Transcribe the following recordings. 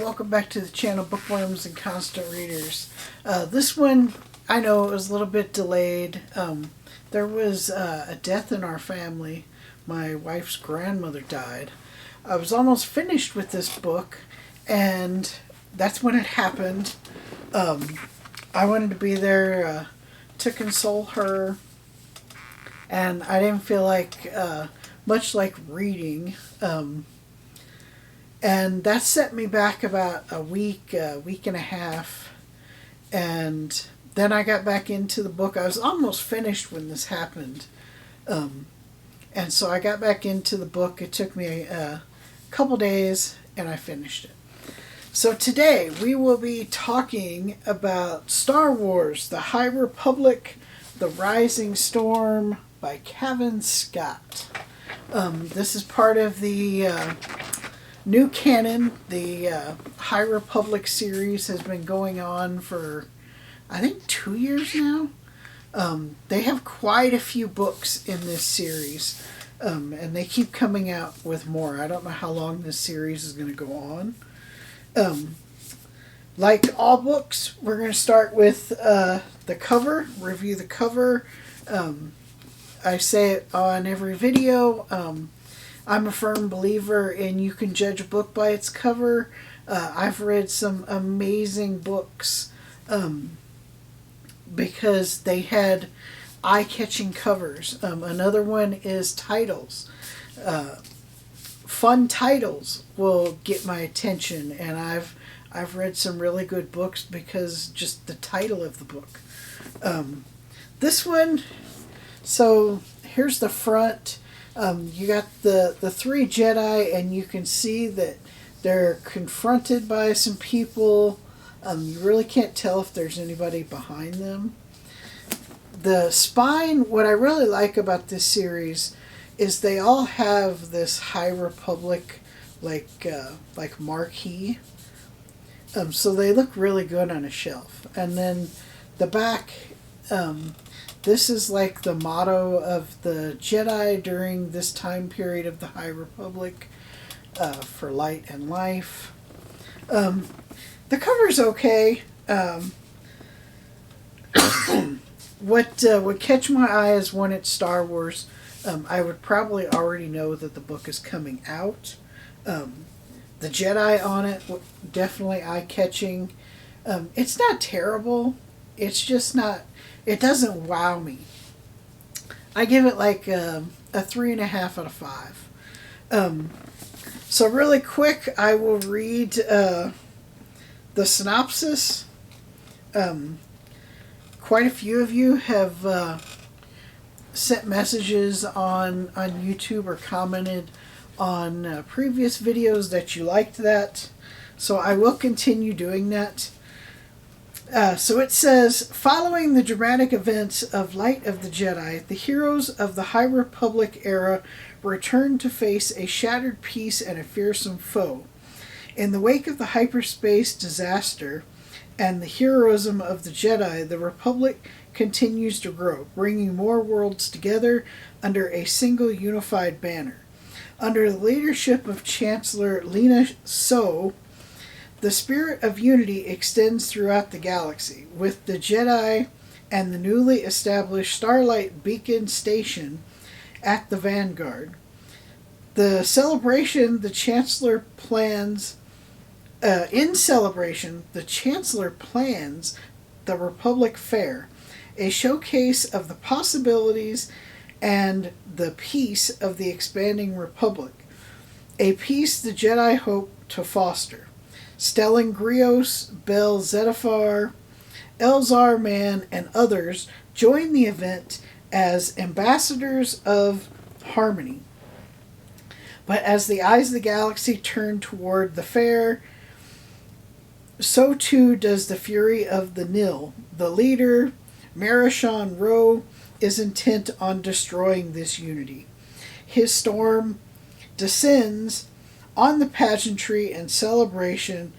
welcome back to the channel, Bookworms and Constant Readers. This one, I know it was a little bit delayed. There was a death in our family. My wife's grandmother died. I was almost finished with this book, and that's when it happened. I wanted to be there to console her, and I didn't feel like much like reading. And that set me back about a week and a half. And then I got back into the book. I was almost finished when this happened. And so I got back into the book. It took me a couple days, and I finished it. So today we will be talking about Star Wars, The High Republic, The Rising Storm by Cavan Scott. This is part of the new canon. The High Republic series has been going on for, I think, 2 years now. They have quite a few books in this series, and they keep coming out with more. I don't know how long this series is going to go on. Like all books, we're going to start with the cover, review the cover. I say it on every video. I'm a firm believer in you can judge a book by its cover. I've read some amazing books because they had eye-catching covers. Another one is titles. Fun titles will get my attention, and I've read some really good books because just the title of the book. This one, so here's the front. You got the three Jedi, and you can see that they're confronted by some people. You really can't tell if there's anybody behind them. The spine, what I really like about this series is they all have this High Republic like marquee. So they look really good on a shelf. And then the back, this is like the motto of the Jedi during this time period of the High Republic, for light and life. The cover's okay. What would catch my eye is when it's Star Wars. I would probably already know that the book is coming out. The Jedi on it, definitely eye-catching. It's not terrible. It's just not, it doesn't wow me. I give it like a 3.5 out of 5. So really quick, I will read the synopsis. Quite a few of you have sent messages on YouTube or commented on previous videos that you liked that. So I will continue doing that. So it says, following the dramatic events of Light of the Jedi, the heroes of the High Republic era return to face a shattered peace and a fearsome foe. In the wake of the hyperspace disaster and the heroism of the Jedi, the Republic continues to grow, bringing more worlds together under a single unified banner. Under the leadership of Chancellor Lina So, the spirit of unity extends throughout the galaxy, with the Jedi and the newly established Starlight Beacon Station at the vanguard. The celebration, the Chancellor plans the Republic Fair, a showcase of the possibilities and the peace of the expanding Republic, a peace the Jedi hope to foster. Stellan Grios, Bel Zettifar, Elzar Mann, and others join the event as ambassadors of harmony. But as the eyes of the galaxy turn toward the fair, so too does the fury of the Nil. The leader, Marishon Ro, is intent on destroying this unity. His storm descends on the pageantry and celebration,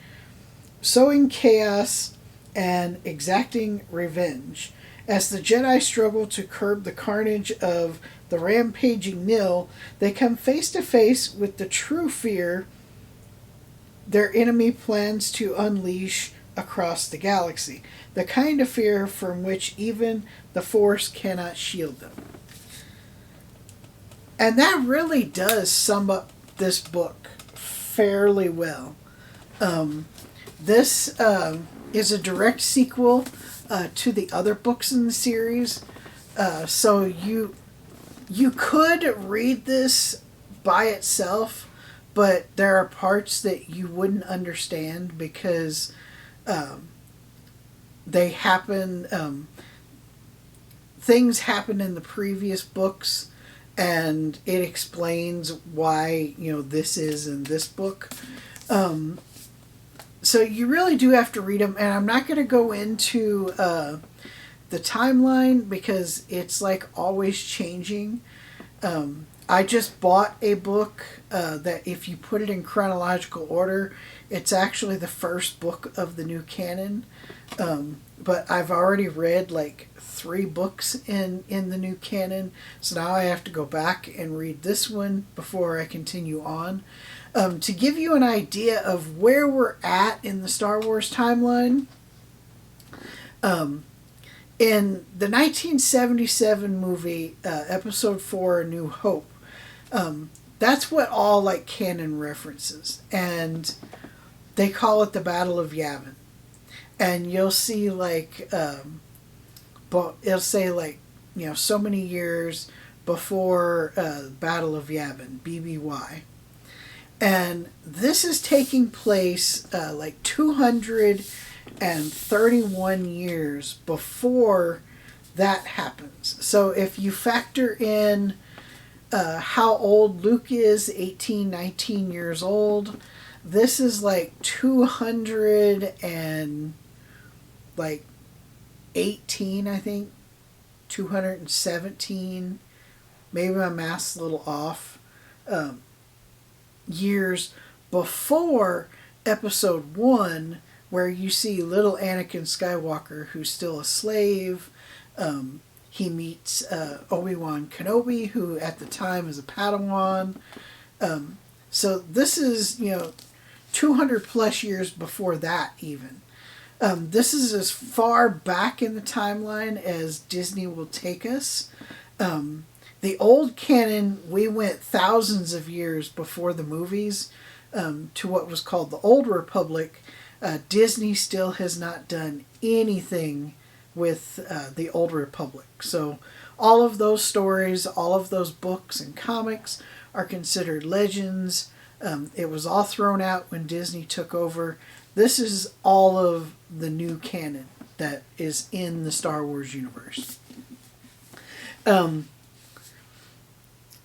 sowing chaos and exacting revenge. As the Jedi struggle to curb the carnage of the rampaging Nil, they come face to face with the true fear their enemy plans to unleash across the galaxy, the kind of fear from which even the Force cannot shield them. And that really does sum up this book fairly well. This is a direct sequel to the other books in the series. So you could read this by itself, but there are parts that you wouldn't understand because they happen. Things happen in the previous books, and it explains why this is in this book. So you really do have to read them, and I'm not going to go into the timeline because it's like always changing. I just bought a book that if you put it in chronological order, it's actually the first book of the new canon. But I've already read like 3 books in the new canon, so now I have to go back and read this one before I continue on. To give you an idea of where we're at in the Star Wars timeline, in the 1977 movie, Episode 4, A New Hope, that's what all like canon references, and they call it the Battle of Yavin. And you'll see like, but it'll say like, so many years before Battle of Yavin, BBY. And this is taking place like 231 years before that happens. So if you factor in how old Luke is, 18, 19 years old, this is like 218, I think. 217. Maybe my math's a little off. Years before Episode 1, where you see little Anakin Skywalker, who's still a slave. He meets Obi-Wan Kenobi, who at the time is a Padawan. So this is, 200 plus years before that even. This is as far back in the timeline as Disney will take us. The old canon, we went thousands of years before the movies to what was called the Old Republic. Disney still has not done anything with the Old Republic. So all of those stories, all of those books and comics are considered legends. It was all thrown out when Disney took over. This is all of the new canon that is in the Star Wars universe.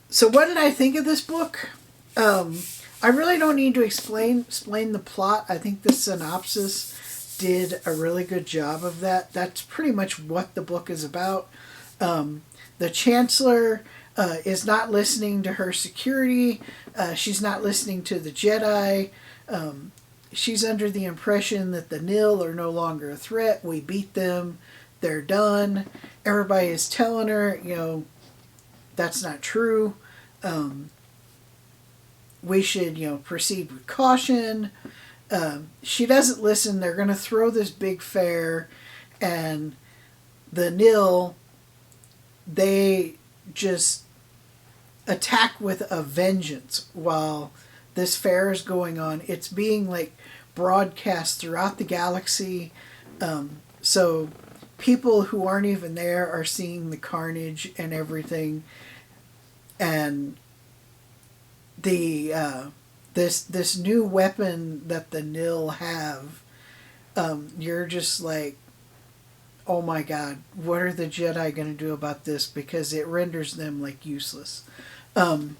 So what did I think of this book? I really don't need to explain the plot. I think the synopsis did a really good job of that. That's pretty much what the book is about. The Chancellor is not listening to her security. She's not listening to the Jedi. She's under the impression that the Nil are no longer a threat. We beat them. They're done. Everybody is telling her, that's not true. We should, proceed with caution. She doesn't listen. They're going to throw this big fair, and the Nil, they just attack with a vengeance while this fair is going on. It's being like broadcast throughout the galaxy. So people who aren't even there are seeing the carnage and everything. And the this new weapon that the Nil have, you're just like, oh my God, what are the Jedi going to do about this? Because it renders them like useless. And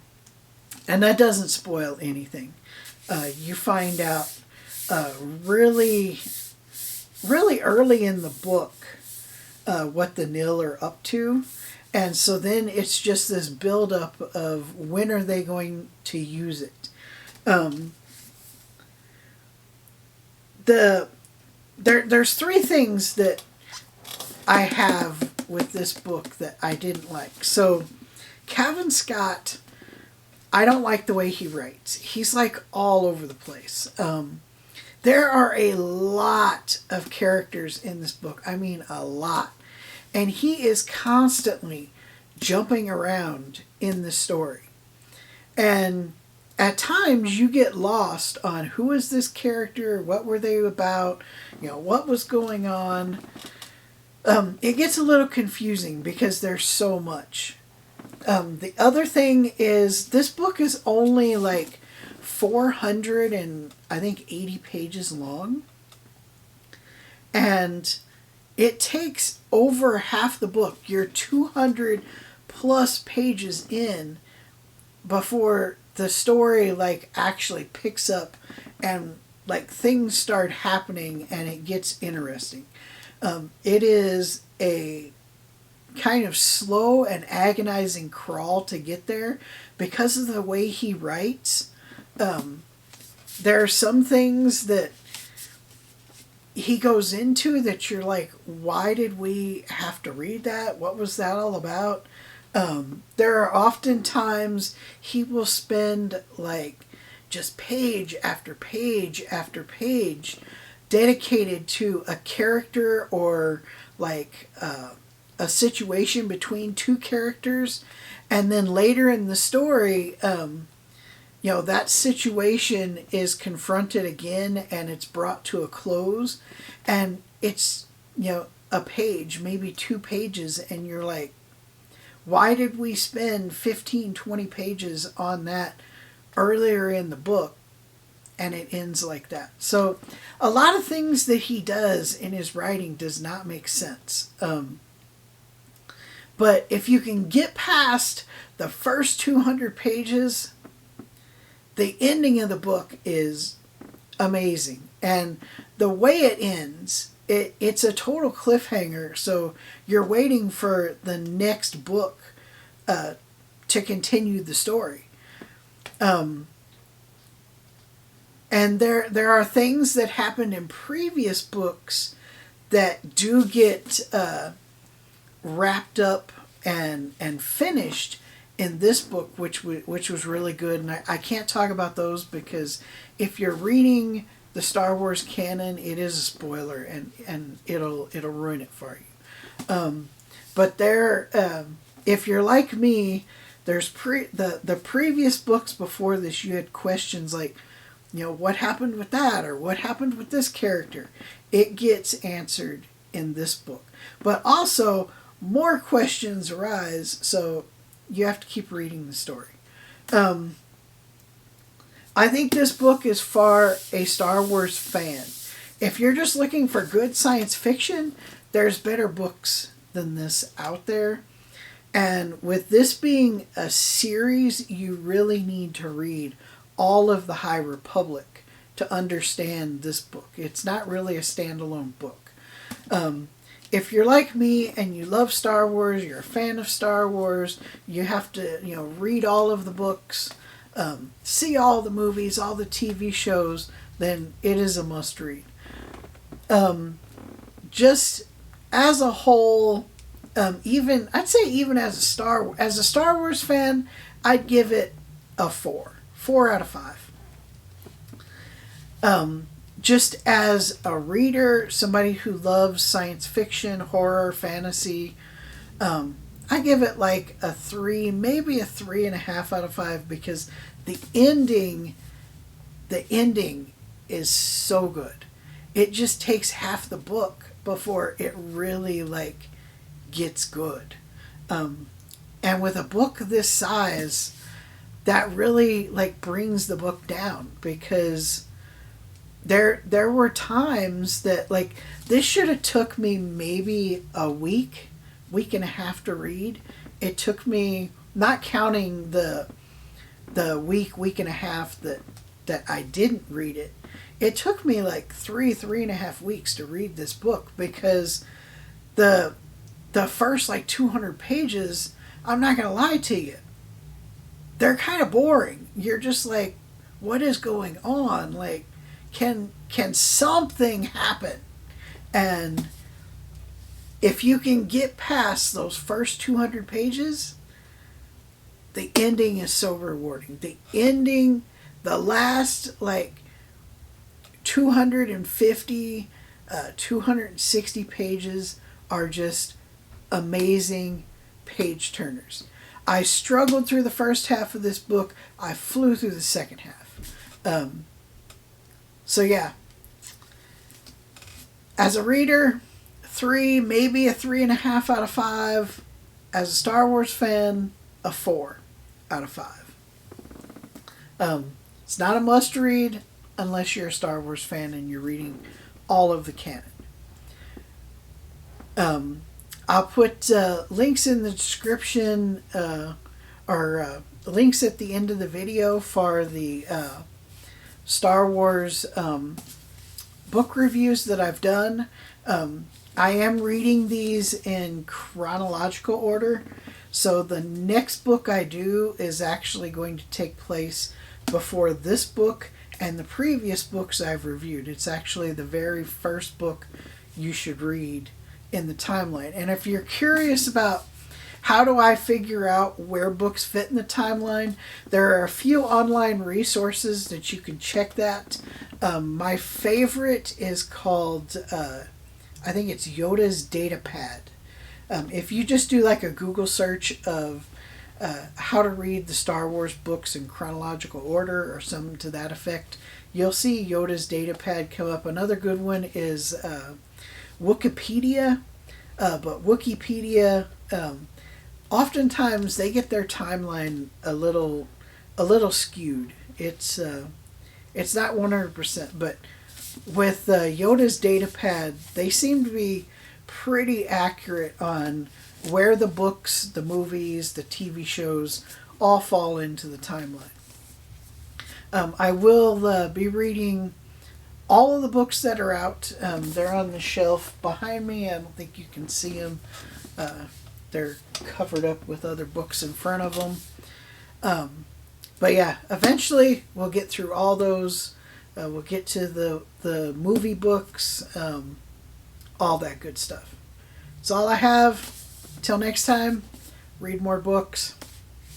that doesn't spoil anything. You find out really early in the book what the Nil are up to. And so then it's just this buildup of when are they going to use it. There's 3 things that I have with this book that I didn't like. So Cavan Scott I don't like the way he writes. He's like all over the place. There are a lot of characters in this book. I mean, a lot. And he is constantly jumping around in the story. And at times you get lost on who is this character, what were they about, what was going on. It gets a little confusing because there's so much. The other thing is this book is only like 400 and I think 80 pages long. And it takes over half the book. You're 200 plus pages in before the story like actually picks up and like things start happening and it gets interesting. It is a kind of slow and agonizing crawl to get there because of the way he writes. There are some things that he goes into that you're like, why did we have to read that? What was that all about? There are often times he will spend like just page after page after page dedicated to a character or like a situation between two characters, and then later in the story that situation is confronted again and it's brought to a close, and it's a page, maybe 2 pages, and you're like, why did we spend 15-20 pages on that earlier in the book? And it ends like that. So a lot of things that he does in his writing does not make sense. But if you can get past the first 200 pages, the ending of the book is amazing. And the way it ends, it's a total cliffhanger. So you're waiting for the next book to continue the story. And there are things that happened in previous books that do get wrapped up and finished in this book, which was really good. And I can't talk about those because if you're reading the Star Wars canon, it is a spoiler and it'll ruin it for you. But if you're like me, there's the previous books before this, you had questions like, what happened with that, or what happened with this character? It gets answered in this book. But also, more questions arise, so you have to keep reading the story. I think this book is for a Star Wars fan. If you're just looking for good science fiction, there's better books than this out there. And with this being a series, you really need to read all of the High Republic to understand this book. It's not really a standalone book. If you're like me and you love Star Wars, you're a fan of Star Wars, you have to read all of the books, see all the movies, all the TV shows, then it is a must read. Just as a whole, even as a Star Wars fan, I'd give it a 4 out of 5. Just as a reader, somebody who loves science fiction, horror, fantasy, I give it like a 3, maybe a 3.5 out of 5, because the ending is so good. It just takes half the book before it really like gets good. And with a book this size, that really like brings the book down, because there were times that like this should have took me maybe a week and a half to read. It took me, not counting the week and a half that I didn't read it, it took me like 3.5 weeks to read this book, because the first like 200 pages, I'm not gonna lie to you, they're kind of boring. You're just like, what is going on? Like, can something happen? And if you can get past those first 200 pages, the ending is so rewarding. The ending, the last like 250, 260 pages are just amazing page turners. I struggled through the first half of this book. I flew through the second half. So yeah, as a reader, 3, maybe a 3.5 out of 5. As a Star Wars fan, a 4 out of 5. It's not a must read unless you're a Star Wars fan and you're reading all of the canon. I'll put links in the description or links at the end of the video for the Star Wars book reviews that I've done. I am reading these in chronological order, so the next book I do is actually going to take place before this book and the previous books I've reviewed. It's actually the very first book you should read in the timeline. And if you're curious about how do I figure out where books fit in the timeline, there are a few online resources that you can check that. My favorite is called, I think it's Yoda's Datapad. If you just do like a Google search of how to read the Star Wars books in chronological order or something to that effect, you'll see Yoda's Datapad come up. Another good one is Wikipedia, but Wikipedia, oftentimes they get their timeline a little skewed. It's not 100%, but with Yoda's Datapad, they seem to be pretty accurate on where the books, the movies, the TV shows all fall into the timeline. I will be reading all of the books that are out. They're on the shelf behind me. I don't think you can see them. They're covered up with other books in front of them. But yeah, eventually we'll get through all those. We'll get to the movie books, all that good stuff. That's all I have. Till next time, read more books.